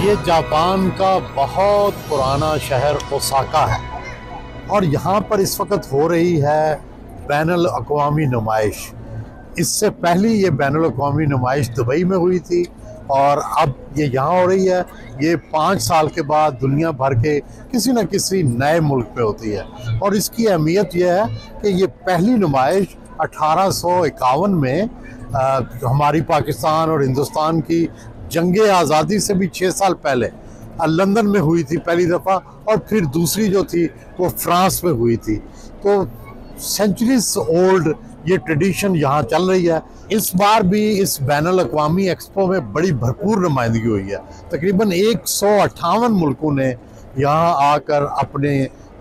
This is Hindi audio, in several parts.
ये जापान का बहुत पुराना शहर ओसाका है और यहाँ पर इस वक्त हो रही है बैनुल अक़वामी नुमाइश। इससे पहले ये बैनुल अक़वामी नुमाइश दुबई में हुई थी और अब ये यहाँ हो रही है। ये 5 साल के बाद दुनिया भर के किसी न किसी नए मुल्क में होती है और इसकी अहमियत यह है कि ये पहली नुमाइश 1851 में हमारी पाकिस्तान और हिंदुस्तान की जंगे आज़ादी से भी 6 साल पहले लंदन में हुई थी पहली दफ़ा, और फिर दूसरी जो थी वो फ्रांस में हुई थी। तो सेंचुरीज ओल्ड ये ट्रेडिशन यहाँ चल रही है। इस बार भी इस बैनुल अक़वामी एक्सपो में बड़ी भरपूर नुमाइंदगी हुई है। तकरीबन 158 मुल्कों ने यहाँ आकर अपने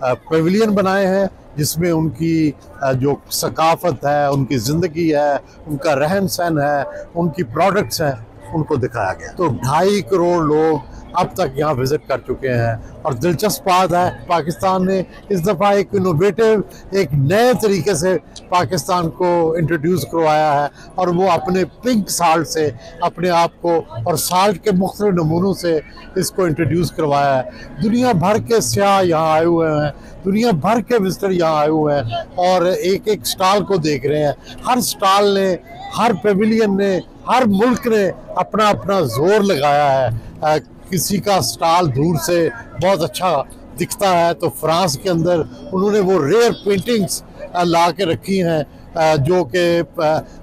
पेविलियन बनाए हैं जिसमें उनकी जो सकाफ़त है, उनकी ज़िंदगी है, उनका रहन सहन है, उनकी प्रोडक्ट्स हैं, उनको दिखाया गया। तो 2.5 करोड़ लोग अब तक यहाँ विज़िट कर चुके हैं और दिलचस्प बात है पाकिस्तान ने इस दफ़ा एक इनोवेटिव, एक नए तरीके से पाकिस्तान को इंट्रोड्यूस करवाया है और वो अपने पिंक साल्ट से अपने आप को और साल्ट के मुख्तलिफ नमूनों से इसको इंट्रोड्यूस करवाया है। दुनिया भर के सयाह यहाँ आए हुए हैं, दुनिया भर के विजिटर यहाँ आए हुए हैं और एक एक स्टॉल को देख रहे हैं। हर स्टॉल ने, हर पेविलियन ने, हर मुल्क ने अपना अपना जोर लगाया है। किसी का स्टॉल दूर से बहुत अच्छा दिखता है तो फ्रांस के अंदर उन्होंने वो रेयर पेंटिंग्स ला के रखी हैं जो कि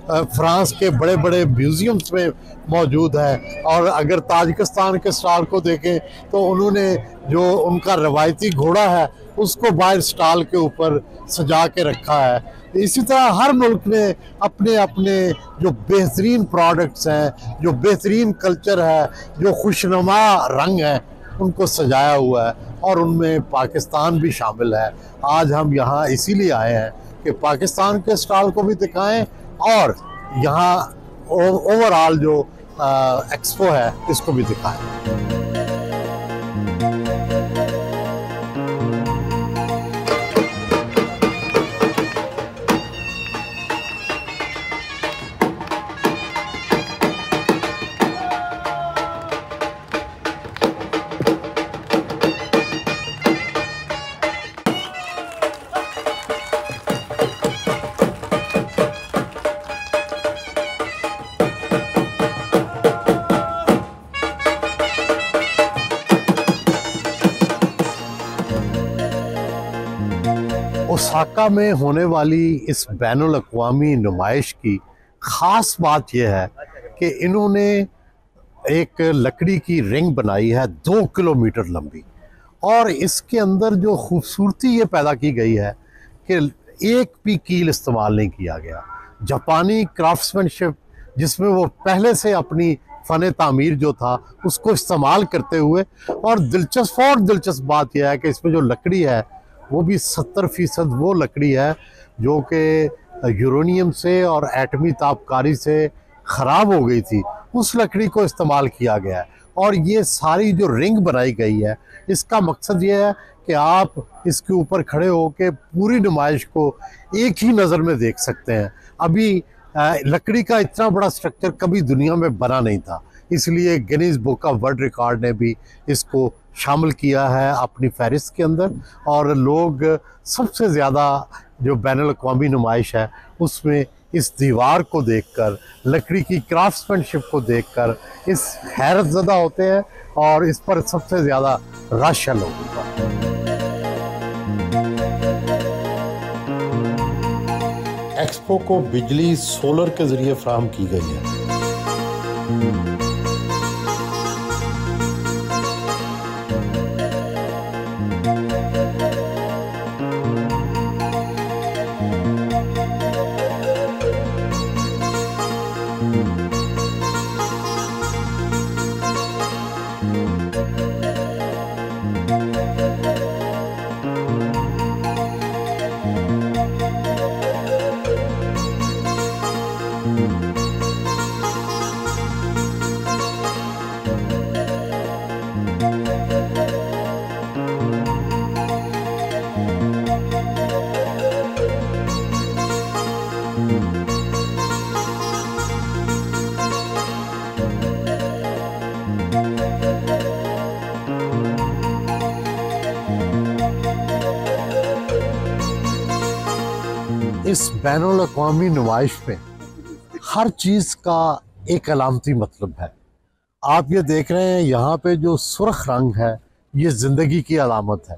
फ्रांस के बड़े बड़े म्यूज़ियम्स में मौजूद है। और अगर ताजिकिस्तान के स्टॉल को देखें तो उन्होंने जो उनका रवायती घोड़ा है उसको बाहर स्टॉल के ऊपर सजा के रखा है। इसी तरह हर मुल्क ने अपने अपने जो बेहतरीन प्रोडक्ट्स हैं, जो बेहतरीन कल्चर है, जो खुशनुमा रंग हैं, उनको सजाया हुआ है और उनमें पाकिस्तान भी शामिल है। आज हम यहाँ इसीलिए आए हैं कि पाकिस्तान के स्टॉल को भी दिखाएं और यहाँ ओवरऑल जो एक्सपो है इसको भी दिखाएं। ओसाका में होने वाली इस बैनुल अक़वामी नुमाइश की ख़ास बात यह है कि इन्होंने एक लकड़ी की रिंग बनाई है 2 किलोमीटर लंबी और इसके अंदर जो खूबसूरती ये पैदा की गई है कि एक भी कील इस्तेमाल नहीं किया गया। जापानी क्राफ्ट्समैनशिप जिसमें वो पहले से अपनी फ़न तामीर जो था उसको इस्तेमाल करते हुए, और दिलचस्प बात यह है कि इसमें जो लकड़ी है वो भी 70% वो लकड़ी है जो कि यूरेनियम से और एटमी तापकारी से ख़राब हो गई थी, उस लकड़ी को इस्तेमाल किया गया है। और ये सारी जो रिंग बनाई गई है इसका मकसद ये है कि आप इसके ऊपर खड़े होकर पूरी नुमाइश को एक ही नज़र में देख सकते हैं। अभी लकड़ी का इतना बड़ा स्ट्रक्चर कभी दुनिया में बना नहीं था, इसलिए Guinness book of world record ने भी इसको शामिल किया है अपनी फहरिस्त के अंदर। और लोग सबसे ज़्यादा जो बैनुल अक़वामी नुमाइश है उसमें इस दीवार को देखकर, लकड़ी की क्राफ्ट्समैनशिप को देखकर इस हैरत ज़दा होते हैं और इस पर सबसे ज़्यादा रश है लोगों का। एक्सपो को बिजली सोलर के ज़रिए फ्राहम की गई है। इस बैनुल अक़वामी नुमाइश में हर चीज़ का एक अलामती मतलब है। आप ये देख रहे हैं यहाँ पे जो सुर्ख रंग है ये ज़िंदगी की अलामत है,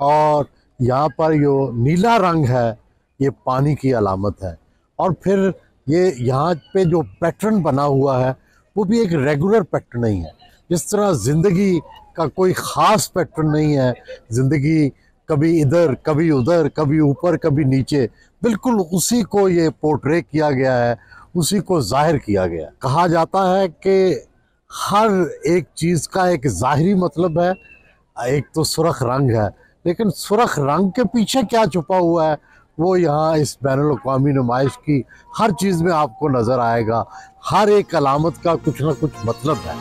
और यहाँ पर जो नीला रंग है ये पानी की अलामत है। और फिर ये यहाँ पे जो पैटर्न बना हुआ है वो भी एक रेगुलर पैटर्न नहीं है। जिस तरह ज़िंदगी का कोई ख़ास पैटर्न नहीं है, ज़िंदगी कभी इधर कभी उधर, कभी ऊपर कभी नीचे, बिल्कुल उसी को ये पोर्ट्रे किया गया है, उसी को जाहिर किया गया। कहा जाता है कि हर एक चीज़ का एक ज़ाहिरी मतलब है, एक तो सुर्ख रंग है, लेकिन सुर्ख रंग के पीछे क्या छुपा हुआ है वो यहाँ इस बैनुल अक़वामी नुमाइश की हर चीज़ में आपको नज़र आएगा। हर एक अलामत का कुछ ना कुछ मतलब है।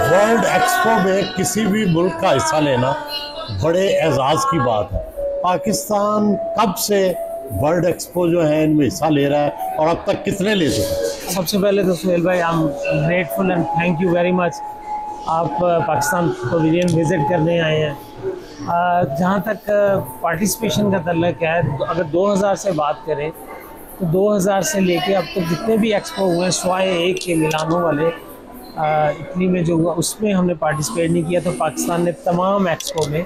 वर्ल्ड एक्सपो में किसी भी मुल्क का हिस्सा लेना बड़े एजाज़ की बात है। पाकिस्तान कब से वर्ल्ड एक्सपो जो है इनमें हिस्सा ले रहा है और अब तक कितने ले चुका है? सबसे पहले तो सुहेल भाई, I am grateful and thank you very much. आप पाकिस्तान पवेलियन विज़िट करने आए हैं। जहाँ तक पार्टिसिपेशन का तल्लुक़ है, अगर 2000 से बात करें तो 2000 से लेके अब तक जितने भी एक्सपो हुए, स्वाए एक के मिलानो वाले इटली में जो हुआ उसमें हमने पार्टिसिपेट नहीं किया, तो पाकिस्तान ने तमाम एक्सपो में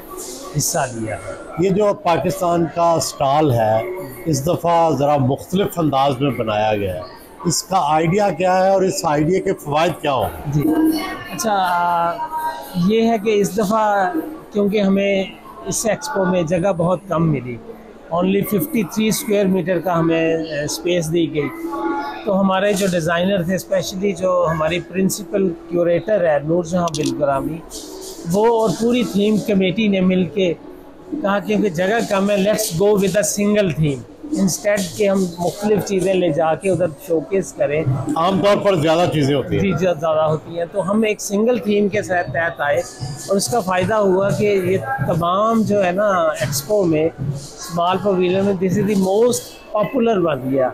हिस्सा लिया है। ये जो पाकिस्तान का स्टॉल है इस दफ़ा ज़रा मुख्तलिफ अंदाज में बनाया गया है, इसका आइडिया क्या है और इस आइडिया के फ़वाइद क्या होंगे? जी अच्छा, ये है कि इस दफ़ा क्योंकि हमें इस एक्सपो में जगह बहुत कम मिली, ओनली 53 स्क्वायर मीटर का हमें स्पेस दी गई, तो हमारे जो डिज़ाइनर थे, स्पेशली जो हमारी प्रिंसिपल क्यूरेटर है नूरजहां बिलगरामी, वो और पूरी थीम कमेटी ने मिल के कहा क्योंकि जगह कम है, let's go with a single theme, instead के हम मुख्तलिफ चीज़ें ले जाके उधर शोकेस करें। आमतौर पर ज़्यादा चीज़ें होती हैं, जी ज़्यादा होती हैं, तो हम एक सिंगल थीम के तहत आए और इसका फ़ायदा हुआ कि ये तमाम जो है ना एक्सपो में स्मॉल पवेलियन में this is the most popular बन गया।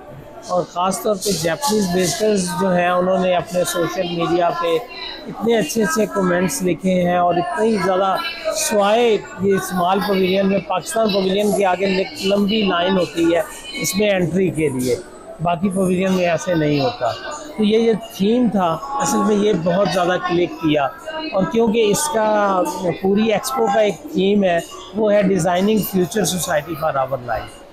और ख़ास तौर पे जापानीज़ विजिटर्स जो हैं उन्होंने अपने सोशल मीडिया पे इतने अच्छे अच्छे कमेंट्स लिखे हैं और इतनी ज़्यादा स्वाए ये स्मॉल पवेलियन में, पाकिस्तान पवेलियन के आगे लंबी लाइन होती है इसमें एंट्री के लिए, बाकी पवेलियन में ऐसे नहीं होता। तो ये थीम था असल में, ये बहुत ज़्यादा क्लिक किया। और क्योंकि इसका पूरी एक्सपो का एक थीम है, वो है designing future society for our life,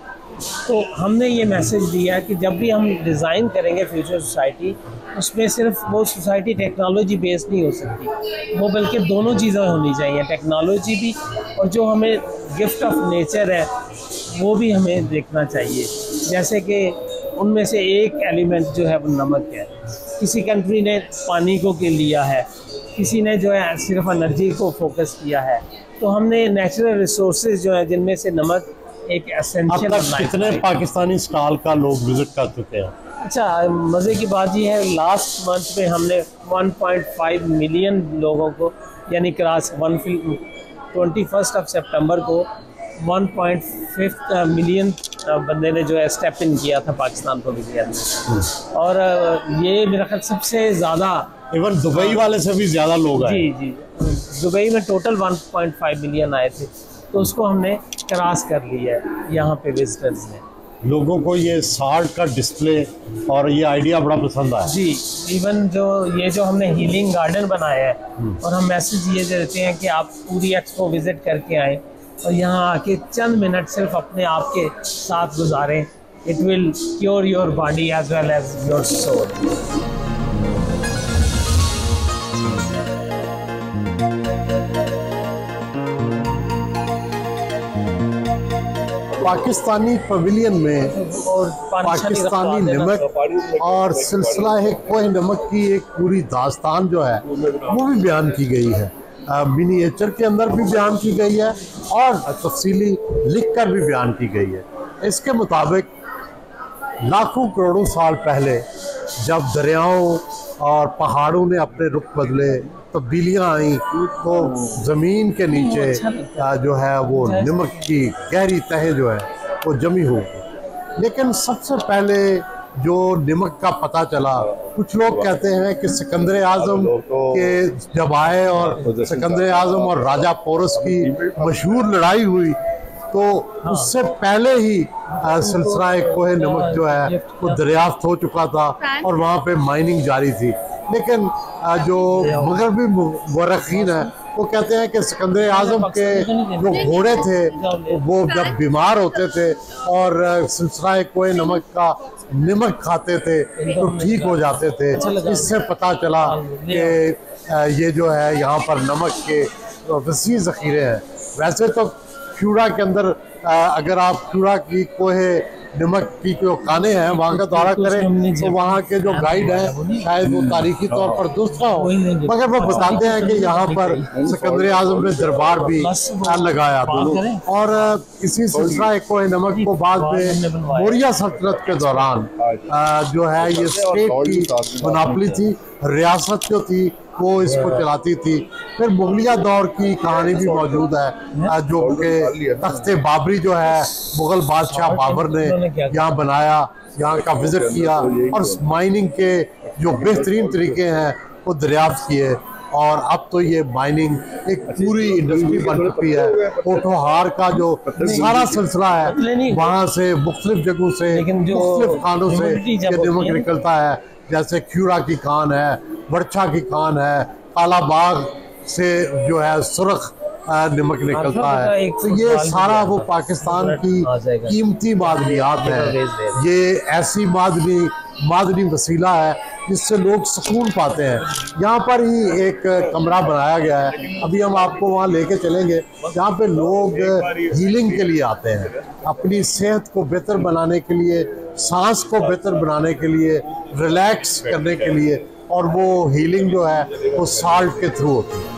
तो हमने ये मैसेज दिया कि जब भी हम डिज़ाइन करेंगे फ्यूचर सोसाइटी, उसमें सिर्फ वो सोसाइटी टेक्नोलॉजी बेस्ड नहीं हो सकती, वो बल्कि दोनों चीज़ें होनी चाहिए, टेक्नोलॉजी भी और जो हमें गिफ्ट ऑफ नेचर है वो भी हमें देखना चाहिए। जैसे कि उनमें से एक एलिमेंट जो है वो नमक है। किसी कंट्री ने पानी को के लिया है, किसी ने जो है सिर्फ एनर्जी को फोकस किया है, तो हमने नेचुरल रिसोर्सेज जो है जिनमें से नमक एक एसेंशियल। अब तक कितने पाकिस्तानी स्टॉल का लोग विजिट कर चुके हैं? अच्छा, मज़े की बात यह है लास्ट मंथ में हमने 1.5 मिलियन लोगों को, यानी क्रॉस 21 सितंबर को 1.5 मिलियन बंदे ने जो है स्टेप इन किया था पाकिस्तान पवेलियन में। और ये मेरा ख्याल सबसे ज़्यादा, इवन दुबई वाले से भी ज़्यादा लोग आए। जी दुबई में टोटल 1.5 मिलियन आए थे, तो उसको हमने क्रॉस कर लिया है यहाँ पे विजिटर्स ने। लोगों को ये साल्ट का डिस्प्ले और ये आइडिया बड़ा पसंद आया। जी, इवन जो हमने हीलिंग गार्डन बनाया है, और हम मैसेज ये देते हैं कि आप पूरी एक्सपो विज़िट करके आएँ और यहाँ आके चंद मिनट सिर्फ अपने आप के साथ गुजारें। It will cure your body as well as your soul. Pakistani pavilion में और पाकिस्तानी नमक और सिलसिला है कोह नमक की एक पूरी दास्तान जो है वो भी बयान की गई है, मिनिएचर के अंदर भी बयान की गई है और तफसीली लिख कर भी बयान की गई है। इसके मुताबिक लाखों करोड़ों साल पहले जब दरियाओं और पहाड़ों ने अपने रुख बदले, तब्दीलियाँ आई, तो ज़मीन के नीचे जो है वो नमक की गहरी तह जो है वो जमी होगी। लेकिन सबसे पहले जो नमक का पता चला, कुछ लोग कहते हैं कि सिकंदर आज़म के जब आए और सिकंदर आज़म और राजा पोरस की मशहूर लड़ाई हुई तो उससे पहले ही सिलसिला कोह नमक जो है वो दरियाफ्त हो चुका था और वहाँ पे माइनिंग जारी थी। लेकिन जो मगरबी मुवर्रिखीन है वो कहते हैं कि सिकंदर आज़म के जो घोड़े थे वो जब बीमार होते थे और सिलसिला कोह नमक का नमक खाते थे तो ठीक हो जाते थे। इससे पता चला कि ये जो है यहाँ पर नमक के वसी ज़ख़ीरे हैं। वैसे तो क्यूड़ा के अंदर अगर आप क्यूड़ा की कोहे नमक की जो खाने हैं वहाँ का दौरा करें तो वहाँ के जो गाइड हैं शायद वो तारीखी तौर पर दूसरा हो, मगर वो बताते हैं कि यहाँ पर सिकंदर आज़म ने दरबार भी लगाया था। और इसी सिलसिला कोहे नमक को बाद में मौर्य सल्तनत के दौरान जो है ये स्टेट की मोनोपोली थी, रियासत जो थी वो इसको चलाती थी। फिर मुगलिया दौर की कहानी भी मौजूद है जो कि तख्ते बाबरी जो है मुग़ल बादशाह बाबर ने यहाँ बनाया, यहाँ का विजिट किया और माइनिंग के जो बेहतरीन तरीके हैं वो दरियाफ्त किए। और अब तो ये माइनिंग एक पूरी इंडस्ट्री बन चुकी है। पोठोहार का जो सारा सिलसिला है वहाँ से मुख्तलिफ जगहों से मुख्तलिफ खानों से ये नमक निकलता है, जैसे क्यूड़ा की खान है, वर्षा की खान है, काला बाग से जो है सुरख नमक निकलता है। तो ये सारा वो पाकिस्तान की कीमती मादनियात है। ये ऐसी मादनी वसीला है जिससे लोग सुकून पाते हैं। यहाँ पर ही एक कमरा बनाया गया है, अभी हम आपको वहाँ लेके चलेंगे, जहाँ पे लोग हीलिंग के लिए आते हैं, अपनी सेहत को बेहतर बनाने के लिए, सांस को बेहतर बनाने के लिए, रिलैक्स करने के लिए, और वो हीलिंग जो है वो साल्ट के थ्रू होती है।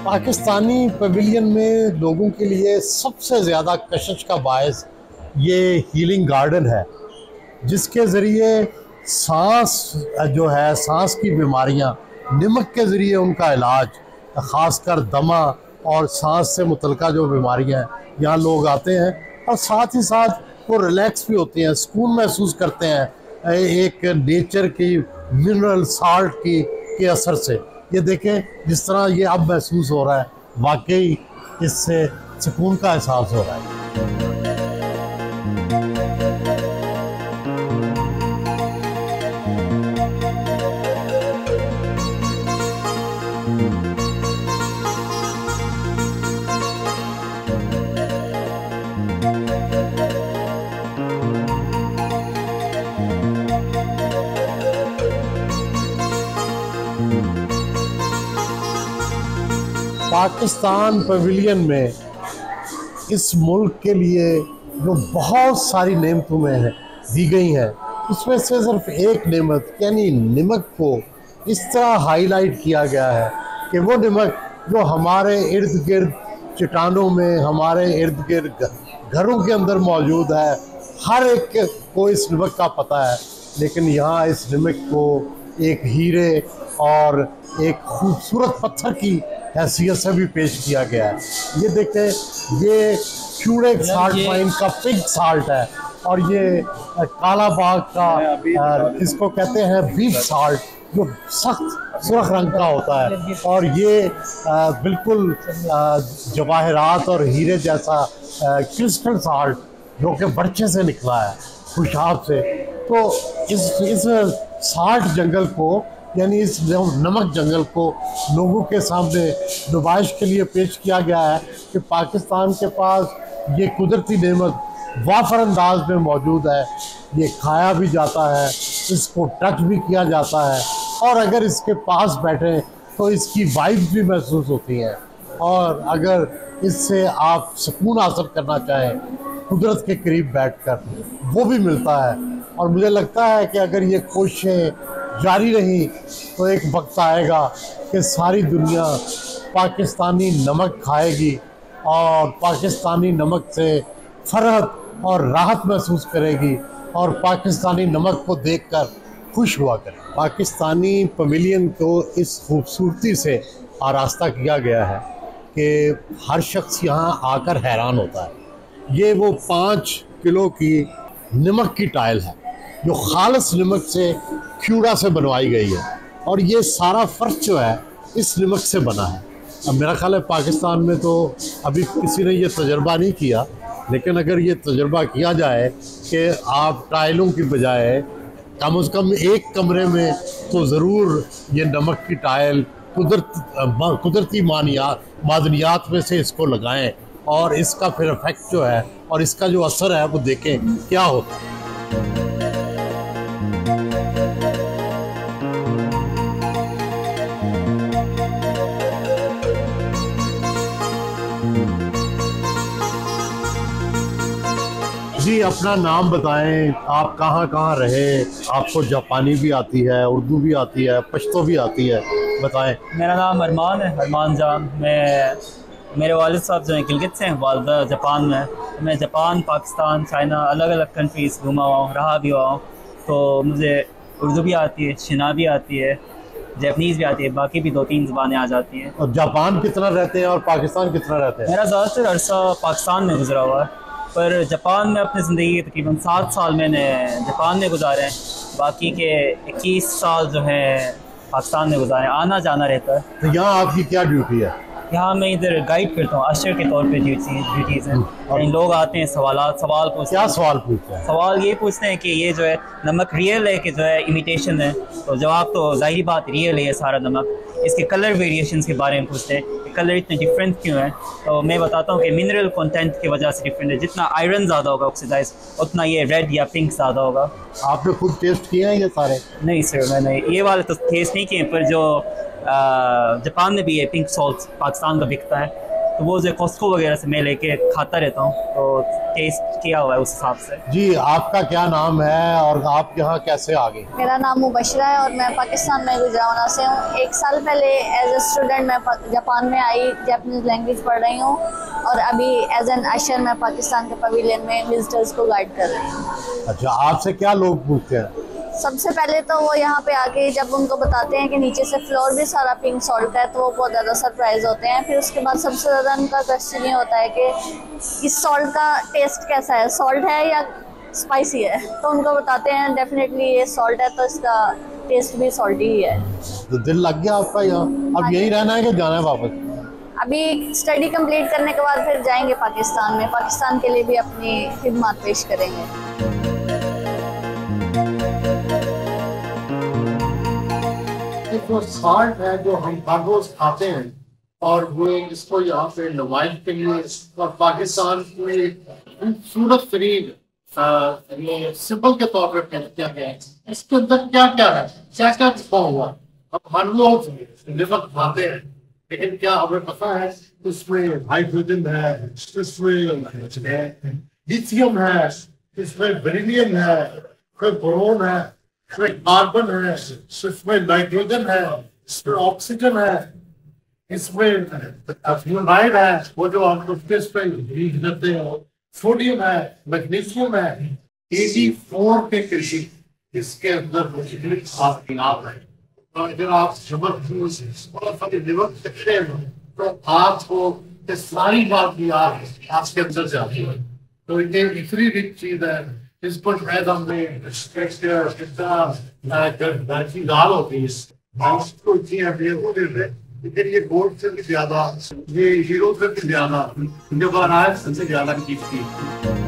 पाकिस्तानी पवेलियन में लोगों के लिए सबसे ज़्यादा कशिश का बायस ये हीलिंग गार्डन है, जिसके ज़रिए सांस जो है, सांस की बीमारियां, नमक के ज़रिए उनका इलाज, ख़ासकर दमा और सांस से मुतल्लिक़ा जो बीमारियां हैं, यहाँ लोग आते हैं और साथ ही साथ वो रिलैक्स भी होते हैं, सुकून महसूस करते हैं एक नेचर की मिनरल साल्ट के असर से। ये देखें जिस तरह ये अब महसूस हो रहा है, वाकई इससे सुकून का एहसास हो रहा है। पाकिस्तान पवेलियन में इस मुल्क के लिए जो बहुत सारी नेमतों में दी गई हैं, उसमें से सिर्फ एक नेमत यानी नमक को इस तरह हाईलाइट किया गया है कि वो नमक जो हमारे इर्द गिर्द चट्टानों में, हमारे इर्द गिर्द घरों के अंदर मौजूद है, हर एक को इस नमक का पता है। लेकिन यहाँ इस नमक को एक हीरे और एक खूबसूरत पत्थर की हैसियत से भी पेश किया गया है। ये देखें, ये क्यूड़े साल्ट माइन का पिग साल्ट है और ये काला बाग का इसको कहते हैं बीफ साल्ट, जो सख्त सुर्ख रंग का होता है, और ये बिल्कुल जवाहरात और हीरे जैसा क्रिस्टल साल्ट जो कि बर्चे से निकला है, खुशाब से। तो इस साल्ट जंगल को, यानी इस नमक जंगल को लोगों के सामने नुमाइश के लिए पेश किया गया है कि पाकिस्तान के पास ये कुदरती नेमत वाफर अंदाज में मौजूद है। ये खाया भी जाता है, इसको टच भी किया जाता है, और अगर इसके पास बैठे तो इसकी वाइब्स भी महसूस होती हैं। और अगर इससे आप सुकून हासिल करना चाहें कुदरत के करीब बैठकर, वो भी मिलता है। और मुझे लगता है कि अगर ये कोशिशें जारी रही तो एक वक्त आएगा कि सारी दुनिया पाकिस्तानी नमक खाएगी और पाकिस्तानी नमक से फरहत और राहत महसूस करेगी और पाकिस्तानी नमक को देखकर खुश हुआ करे। पाकिस्तानी पवेलियन को इस खूबसूरती से आरास्ता किया गया है कि हर शख्स यहाँ आकर हैरान होता है। ये वो 5 किलो की नमक की टाइल है जो खालिस नमक से क्यूड़ा से बनवाई गई है, और ये सारा फर्श जो है इस नमक से बना है। अब मेरा ख्याल है पाकिस्तान में तो अभी किसी ने ये तजर्बा नहीं किया, लेकिन अगर ये तजर्बा किया जाए कि आप टाइलों की बजाय कम से कम एक कमरे में तो ज़रूर ये नमक की टाइल कुदरती मादनियात में से इसको लगाएं, और इसका फिर इफेक्ट जो है और इसका जो असर है वो देखें क्या होता है। जी, अपना नाम बताएं, आप कहाँ कहाँ रहे? आपको जापानी भी आती है, उर्दू भी आती है, पश्तो भी आती है, बताएं। मेरा नाम अरमान है, अरमान जान। मेरे वालिद साहब जो हैं गिलगित से हैं, वालिदा जापान में। मैं जापान, पाकिस्तान, चाइना, अलग अलग कंट्रीज़ घूमा हुआ हूँ, रहा भी हुआ हूँ। तो मुझे उर्दू भी आती है, शिना भी आती है, जैपनीज़ भी आती है, बाकी भी 2-3 ज़बानें आ जाती हैं। और जापान कितना रहते हैं और पाकिस्तान कितना रहते हैं? मेरा ज़्यादातर अरसा पाकिस्तान में गुजरा हुआ है, पर जापान में अपनी ज़िंदगी के तकरीबन 7 साल मैंने जापान में गुजारे हैं। बाकी के 21 साल जो हैं पाकिस्तान में गुजारे। आना जाना रहता है। तो यहाँ आपकी क्या ड्यूटी है? यहाँ मैं इधर गाइड करता हूँ, अशर के तौर पे ड्यूटीज़ हैं। और लोग आते हैं, सवाल पूछते हैं। क्या सवाल पूछते हैं? सवाल ये पूछते हैं कि ये जो है नमक रियल है कि जो है इमिटेशन है। तो जवाब तो ज़ाहिर बात रियल है ये सारा नमक। इसके कलर वेरिएशंस के बारे में पूछते हैं, कलर इतने डिफरेंट क्यों है। तो मैं बताता हूँ कि मिनरल कंटेंट की वजह से डिफरेंट है। जितना आयरन ज़्यादा होगा ऑक्सीडाइज, उतना ये रेड या पिंक ज़्यादा होगा। आपने खुद टेस्ट किए हैं ये सारे? नहीं सर, मैंने ये वाले तो टेस्ट नहीं किए, पर जो जापान में भी ये पिंक सॉल्ट पाकिस्तान का बिकता है, तो वो जो कॉस्को वगैरह से मैं लेके खाता रहता हूँ, तो टेस्ट किया हुआ है उस हिसाब से। जी, आपका क्या नाम है और आप यहाँ कैसे आ गए? मेरा नाम मुबशरा है और मैं पाकिस्तान में गुजरावाना से हूँ। 1 साल पहले एज ए स्टूडेंट मैं जापान में आई, जापानीज लैंग्वेज पढ़ रही हूँ, और अभी एज एन अशर मैं पाकिस्तान के पवेलियन में विजिटर्स को गाइड कर रही हूँ। अच्छा, आपसे क्या लोग पूछते हैं? सबसे पहले तो वो यहाँ पे आके जब उनको बताते हैं कि नीचे से फ्लोर भी सारा पिंक सॉल्ट है, तो वो बहुत ज़्यादा सरप्राइज होते हैं। फिर उसके बाद सबसे ज़्यादा उनका क्वेश्चन ये होता है कि इस सॉल्ट का टेस्ट कैसा है, सॉल्ट है या स्पाइसी है। तो उनको बताते हैं डेफिनेटली ये सॉल्ट है, तो इसका टेस्ट भी सॉल्टी ही है। तो दिल लग गया आपका यहाँ? अब यही रहना है कि जाना है वापस? अभी स्टडी कंप्लीट करने के बाद फिर जाएंगे पाकिस्तान में, पाकिस्तान के लिए भी अपनी खिदमत पेश करेंगे। जो सॉल्ट है जो हम हर रोज खाते हैं, और वो इसको यहाँ पे नुमाइश के लिए और पाकिस्तान की खूबसूरत तरीन ये सिंबल के तौर पर पेश किया गया है। इसके अंदर क्या क्या है, क्या क्या छुपा हुआ? अब हर लोग नमक खाते हैं, लेकिन क्या हमें पता है इसमें हाइड्रोजन है, इसमें लिथियम है, इसमें बेरिलियम है, फिर बोरोन है, इसमें कार्बन है, इसमें नाइट्रोजन है, इसमें ऑक्सीजन है, इसमें फ्लोराइड है, वो जो आप टूथपेस्ट पे यूज करते हो, सोडियम है, मैग्नीशियम है, 84 के कृषि इसके अंदर आप है। और अगर आप नमक सकते हैं तो आपको सारी बात भी आपके अंदर जाती है। तो ये इतनी रिच चीज है, इसको शायद हमने दाल होती है इसको इतनी अहमियत देते हैं, लेकिन ये गोल्ड से भी ज्यादा, ये हीरो से भी ज्यादा, जब अनाज सबसे ज्यादा कीमती है।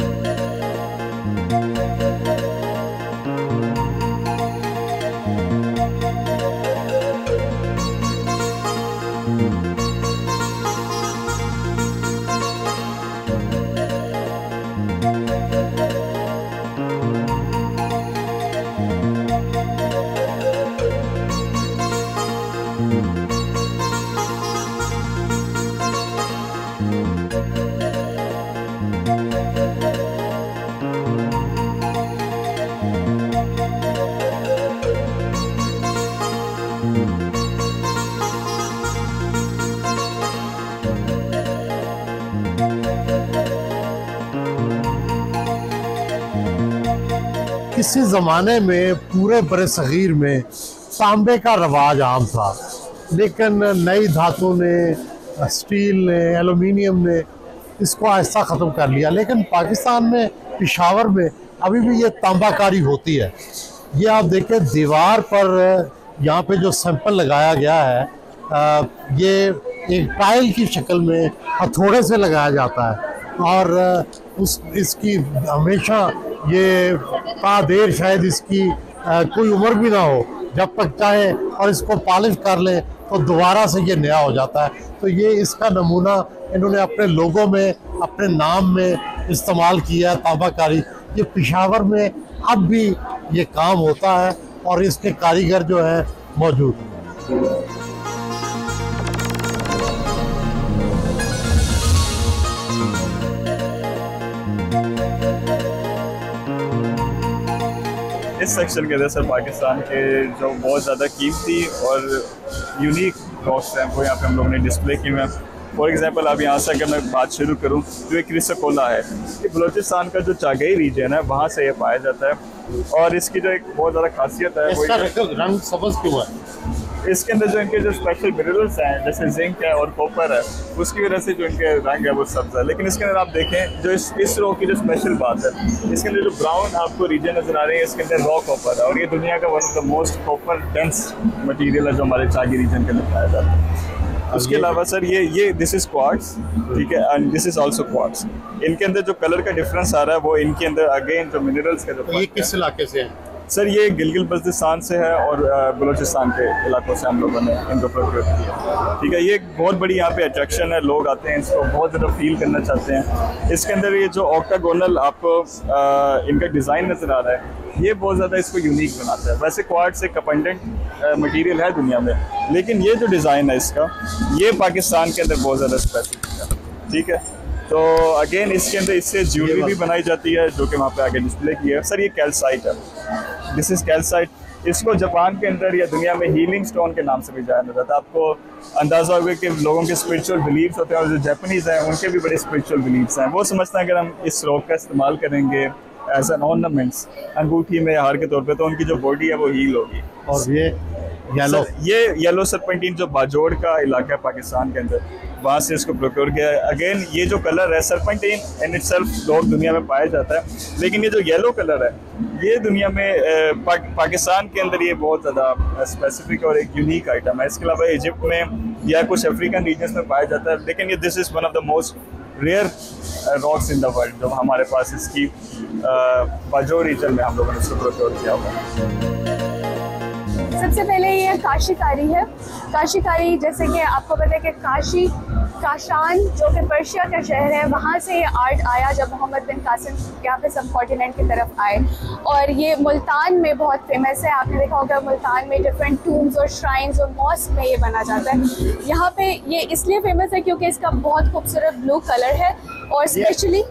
किसी ज़माने में पूरे बरसगीर में तांबे का रवाज आम था, लेकिन नई धातु ने, स्टील ने, एलुमिनियम ने इसको आहिस्ता ख़त्म कर लिया। लेकिन पाकिस्तान में पेशावर में अभी भी ये तांबाकारी होती है। ये आप देखें दीवार पर यहाँ पे जो सैंपल लगाया गया है, ये एक टाइल की शक्ल में हथौड़े से लगाया जाता है और इसकी हमेशा ये देर शायद इसकी कोई उम्र भी ना हो, जब तक चाहे और इसको पॉलिश कर लें तो दोबारा से ये नया हो जाता है। तो ये इसका नमूना इन्होंने अपने लोगों में, अपने नाम में इस्तेमाल किया है, तांबाकारी। ये पेशावर में अब भी ये काम होता है और इसके कारीगर जो हैं मौजूद हैं। इस सेक्शन के अंदर सर पाकिस्तान के जो बहुत ज़्यादा कीमती और यूनिक रॉक्स हैं वो यहाँ पे हम लोगों ने डिस्प्ले किए हुए हैं। फॉर एग्जांपल अब यहाँ से अगर मैं बात शुरू करूँ तो एक क्रिसकोला है, ये बलूचिस्तान का जो चागई रीजन है वहाँ से ये पाया जाता है और इसकी जो एक बहुत ज़्यादा खासियत है वो रंग सब्ज़ क्यों है? इसके अंदर जो इनके जो स्पेशल मिनरल्स हैं जैसे जिंक है और कॉपर है, उसकी वजह से जो इनके रंग है वो सब्ज़ है। लेकिन इसके अंदर आप देखें जो इस रॉक की जो स्पेशल बात है, इसके अंदर जो ब्राउन आपको रीजन नज़र आ रही है इसके अंदर रॉ कॉपर है और ये दुनिया का one of the most copper dense material है जो हमारे चागी रीजन के अंदर पाया जाता है। उसके अलावा सर ये दिस इज़ क्वार्ट्ज, ठीक है, and this is also quartz. इनके अंदर जो कलर का डिफरेंस आ रहा है वो इनके अंदर अगेन जो मिनरल्स का जो ये किस इलाके से है? सर ये गिलगित बल्तिस्तान से है और बलूचिस्तान के इलाकों से हम लोगों ने इनको प्रोक्योर किया, ठीक है। ये एक बहुत बड़ी यहाँ पे अट्रैक्शन है, लोग आते हैं इसको बहुत ज़्यादा फील करना चाहते हैं। इसके अंदर ये जो ऑक्टागोनल आपको इनका डिज़ाइन नज़र आ रहा है, ये बहुत ज़्यादा इसको यूनिक बनाता है। वैसे क्वार्ट्ज एक अबंडेंट मटीरियल है दुनिया में, लेकिन ये जो डिज़ाइन है इसका, ये पाकिस्तान के अंदर बहुत ज़्यादा स्पेसिफिक है, ठीक है। तो अगेन इसके अंदर इससे ज्वेलरी भी बनाई जाती है जो कि वहाँ पे आगे डिस्प्ले की है। सर ये कैल्साइट है, दिस इज़ कैल्साइट। इसको जापान के अंदर या दुनिया में हीलिंग स्टोन के नाम से भी जाना जाता है। आपको अंदाज़ा होगा कि लोगों के स्पिरिचुअल बिलीव्स होते हैं और जो जापानीज़ हैं उनके भी बड़े स्पिरिचुअल बिलीव्स हैं। वो समझते हैं अगर हम इस रॉक का इस्तेमाल करेंगे एज एन ऑर्नामेंट्स अंगूठी में हार के तौर पे, तो उनकी जो बॉडी है वो हील होगी। और ये येलो सरपेंटीन जो बाजोड़ का इलाका है पाकिस्तान के अंदर, वहाँ से इसको प्रोक्योर किया है। अगेन ये जो कलर है सरपेंटीन इन इटसेल्फ लोग दुनिया में पाया जाता है, लेकिन ये जो येलो कलर है ये दुनिया में पाकिस्तान के अंदर ये बहुत ज़्यादा स्पेसिफिक और एक यूनिक आइटम है। इसके अलावा इजिप्ट में या कुछ अफ्रीकन रीजन्स में पाया जाता है, लेकिन ये this is one of the most rare rocks in the world जो हमारे पास इसकी बाजोड़ रीजन में हम लोगों ने इसको प्रोक्योर किया हुआ है। सबसे पहले ये काशीकारी है। काशीकारी जैसे कि आपको पता है कि काशान जो कि पर्शिया का शहर है, वहाँ से ये आर्ट आया जब मोहम्मद बिन कासिम यहाँ पे सब कॉन्टिनेंट की तरफ आए, और ये मुल्तान में बहुत फेमस है। आपने देखा होगा मुल्तान में डिफरेंट टूम्स और श्राइन्स और मॉस्क में ये बना जाता है। यहाँ पे ये इसलिए फेमस है क्योंकि इसका बहुत खूबसूरत ब्लू कलर है और स्पेशली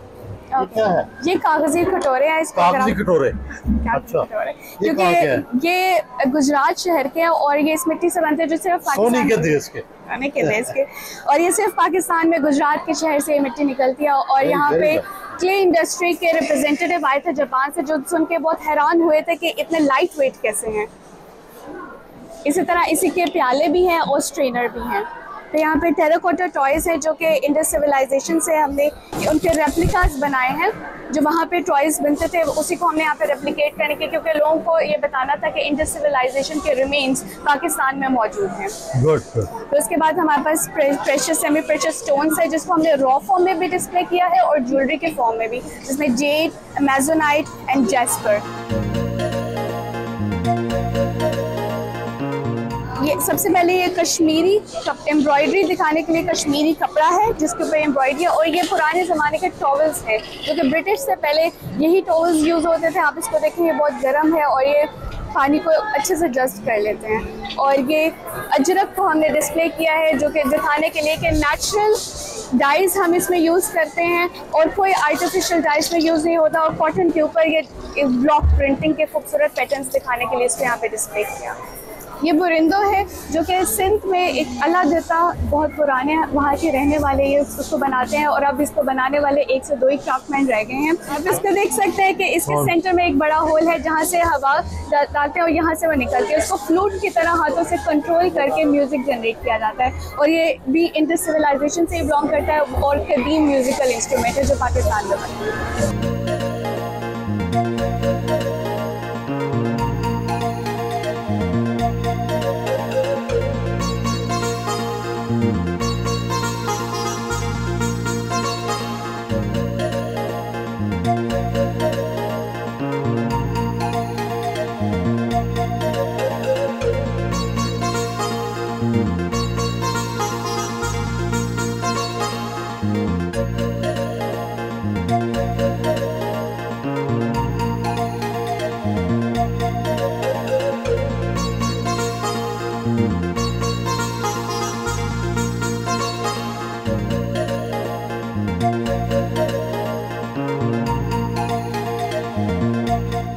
क्या है? ये कागजी कटोरे हैं। इसको कागजी कटोरे, अच्छा, क्योंकि ये गुजरात शहर के हैं और ये इस मिट्टी से बनते हैं जो सिर्फ सोने के देश के और ये सिर्फ पाकिस्तान में गुजरात के शहर से ये मिट्टी निकलती है। और यहाँ पे क्ले इंडस्ट्री के रिप्रेजेंटेटिव आए थे जापान से, जो सुन के बहुत हैरान हुए थे कि इतने लाइट वेट कैसे हैं। इसी तरह इसी के प्याले भी हैं और स्ट्रेनर भी हैं। तो यहाँ पे टेराकोटा टॉयज़ है जो कि इंडस सिविलाइजेशन से हमने उनके रेप्लिकास बनाए हैं। जो वहाँ पे टॉयज़ बनते थे उसी को हमने यहाँ पे रेप्लिकेट करने के, क्योंकि लोगों को ये बताना था कि इंडस सिविलाइजेशन के रिमेन्स पाकिस्तान में मौजूद हैं। तो उसके बाद हमारे पास प्रेशियस सेमी प्रेशियस स्टोन्स है जिसको हमने रॉ फॉर्म में भी डिस्प्ले किया है और ज्वेलरी के फॉर्म में भी, जिसमें जेड, अमेजोनाइट एंड जैस्पर। ये सबसे पहले ये कश्मीरी एम्ब्रॉयडरी दिखाने के लिए कश्मीरी कपड़ा है जिसके ऊपर एम्ब्रॉयडरी है, और ये पुराने ज़माने के टॉवल्स हैं जो कि ब्रिटिश से पहले यही टॉवल्स यूज़ होते थे। आप इसको देखें, ये बहुत गर्म है और ये पानी को अच्छे से जस्ट कर लेते हैं। और ये अजरक को हमने डिस्प्ले किया है जो कि दिखाने के लिए कि नेचुरल डाइज हम इसमें यूज़ करते हैं और कोई आर्टिफिशियल डाइज में यूज़ नहीं होता। और कॉटन के ऊपर ये ब्लॉक प्रिंटिंग के खूबसूरत पैटर्न्स दिखाने के लिए इसको यहाँ पे डिस्प्ले किया। ये बुरिंदो है जो कि सिंध में एक अला देता बहुत पुराने वहाँ के रहने वाले ये उसको बनाते हैं, और अब इसको बनाने वाले 1 से 2 ही क्राफ्टमैन रह गए हैं। आप इसको देख सकते हैं कि इसके सेंटर में एक बड़ा होल है जहाँ से हवा डालते हैं और यहाँ से वो निकलती है। उसको फ्लूट की तरह हाथों से कंट्रोल करके म्यूजिक जनरेट किया जाता है, और ये भी इंडस सिविलाइजेशन से बिलोंग करता है और कदीम म्यूजिकल इंस्ट्रूमेंट है जो पाकिस्तान में बनता है।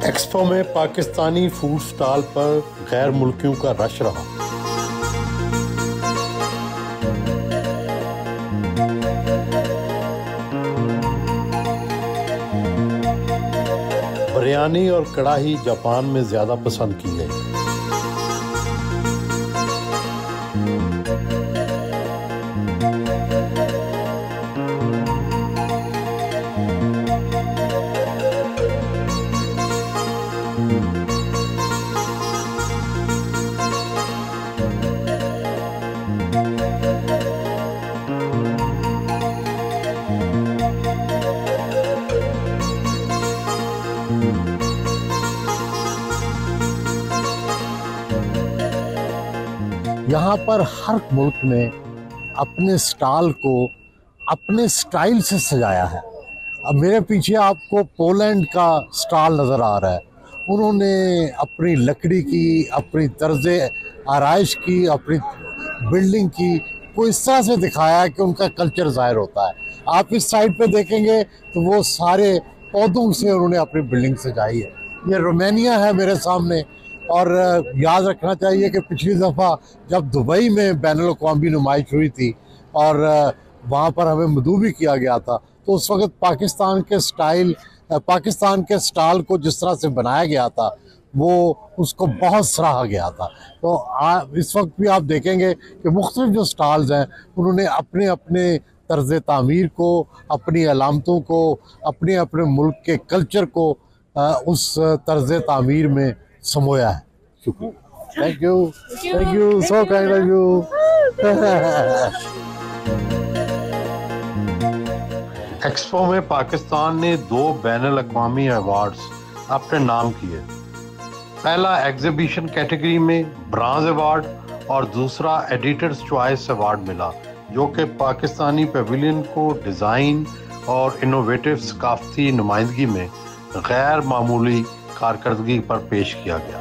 एक्सपो में पाकिस्तानी फूड स्टॉल पर गैर मुल्कियों का रश रहा। बिरयानी और कढ़ाई जापान में ज्यादा पसंद की गई। यहाँ पर हर मुल्क ने अपने स्टॉल को अपने स्टाइल से सजाया है। अब मेरे पीछे आपको पोलैंड का स्टॉल नज़र आ रहा है। उन्होंने अपनी लकड़ी की, अपनी तर्ज आराइश की, अपनी बिल्डिंग की को इस तरह से दिखाया है कि उनका कल्चर ज़ाहिर होता है। आप इस साइड पे देखेंगे तो वो सारे पौधों से उन्होंने अपनी बिल्डिंग सजाई है। ये रोमानिया है मेरे सामने, और याद रखना चाहिए कि पिछली दफ़ा जब दुबई में बैनुल-अक़वामी नुमाइश हुई थी और वहाँ पर हमें मदऊ भी किया गया था, तो उस वक्त पाकिस्तान के स्टाइल को जिस तरह से बनाया गया था वो उसको बहुत सराहा गया था। तो इस वक्त भी आप देखेंगे कि मुख्तलिफ जो स्टॉल्स हैं उन्होंने अपने अपने तर्ज तामीर को, अपनी अलामतों को, अपने अपने मुल्क के कल्चर को उस तर्ज तामीर में समोया है। शुक्रिया। Thank you so kind of you. Expo में पाकिस्तान ने 2 बैनुल-अक़वामी अवार्ड्स अपने नाम किए। पहला एग्जीबिशन कैटेगरी में ब्रांज अवार्ड और दूसरा एडिटर्स चॉइस अवार्ड मिला, जो कि पाकिस्तानी पवेलियन को डिज़ाइन और इनोवेटिव सकाफती नुमाइंदगी में गैर मामूली कारकर्दगी पर पेश किया गया।